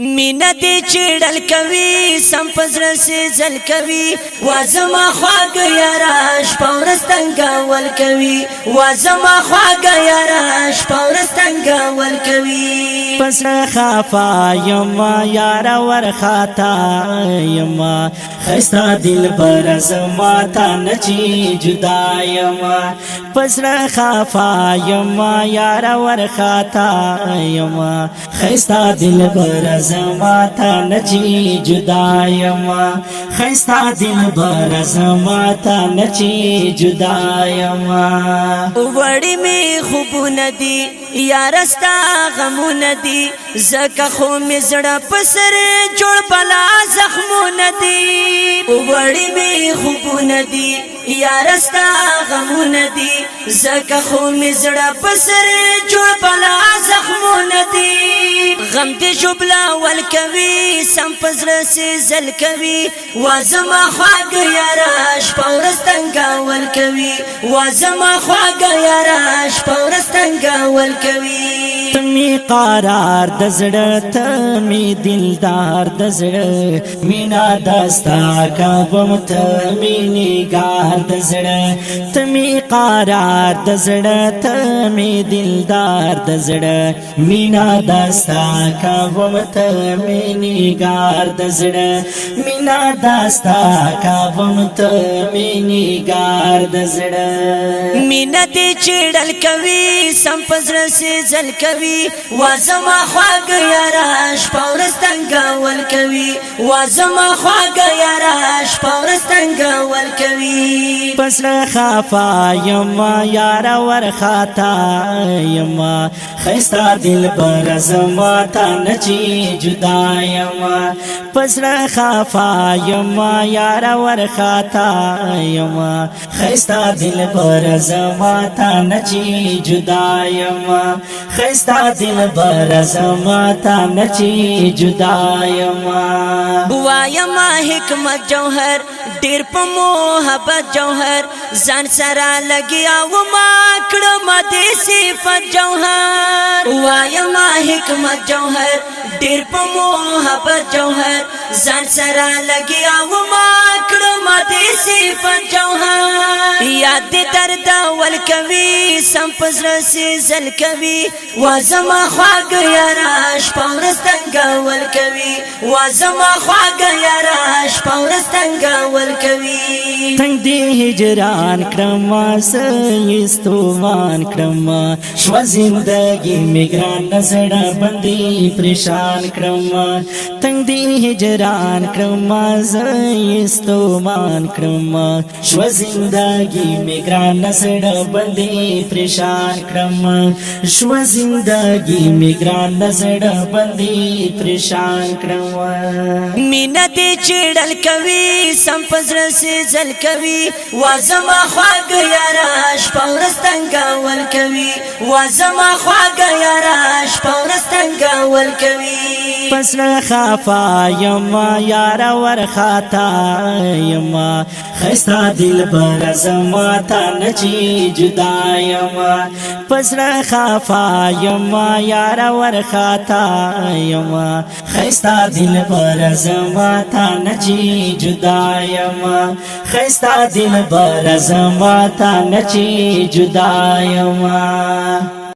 مینا دی چیڑل کوي سم پزر سے زل کوي وازما خواگ یاراش پورستنگا ول کوي وازما خواگ یاراش پورستنگا ول کوي پسر خافا یما یارا ورخاتا یما خستا دل بر زماتا نچی جدا یما پسر خافا یما یارا ورخاتا یما خستا دل بر زماتا نچی جدا یما خستا دل بر زماتا نچی جدا یما وڑی می خوبو ندی یارستا غمو ندی زکا خو می زڑا پسر جوڑ بلا زخمو ندی وڑی می خوبو ندی یارستا غمو ندی زکا خو می زڑا پسر جوڑ بلا زخمو ندی غم دی جبلا والکوی سم پزر سے زل کوي وازما خواگ یاراش پورستنگا والکوی وازما خواگ یاراش پورستنگا والکوی تمی قرار دزڑ تمی دلدار دزڑ مینا دستا کبم تمی نگار دزڑ تمی قرار دزڑ تمی دلدار دزڑ مینا دستا کبم تمی نگار دزڑ مینا دستا کبم تمی نگار دزڑ مینا دی چیڑل کوي سم پزر سے زل کوي وازما خواگ یاراش پورستنگا ول کوي وازما خواگ یاراش پورستنگا ول کوي پسر خافا یما یارا ورخاتا یما خستا دل بر زماتا نچی جدا یما پسر خافا یما یارا ورخاتا یما خستا دل بر زماتا نچی جدا یما خستا دل بر زماتا نچی جدا یما وایما حکمت جوهر ډیر په محبت جوهر ځان سره لګیا و ما کړم دې صفت جوهر وایما حکمت جوهر ډیر په محبت جوهر ځان سره لګیا و ما کړم دې صفت جوهر یاد درد ول کوي سم پزر سے زل کوي وازما خواگ یاراش پورستنگا ول کوي وازما خواگ یاراش پورستنگا ول کوي تنگ دی هجران کرما سیستوان کرما شو زندگی میگران نزڑا بندی پریشان کرما تنگ دی هجران کرما سیستوان کرما شو زندگی میگران نزڑا بندی پریشان کرما شو زندگی میگران نزڑا بندی پریشان کرما مینا دی چیڑل کوي سم پزر سے زل کوي وازما خواگ یاراش پورستنگا ول کوي وازما خواگ یاراش پورستنگا ول کوي پسر خافا یما یارا ورخاتا یما خستا دل بر زماتا نچی جدا یما پسر خافا یما یارا ورخاتا یما خستا دل بر زماتا نچی جدا یما خستا دل بر زماتا نچی جدا یما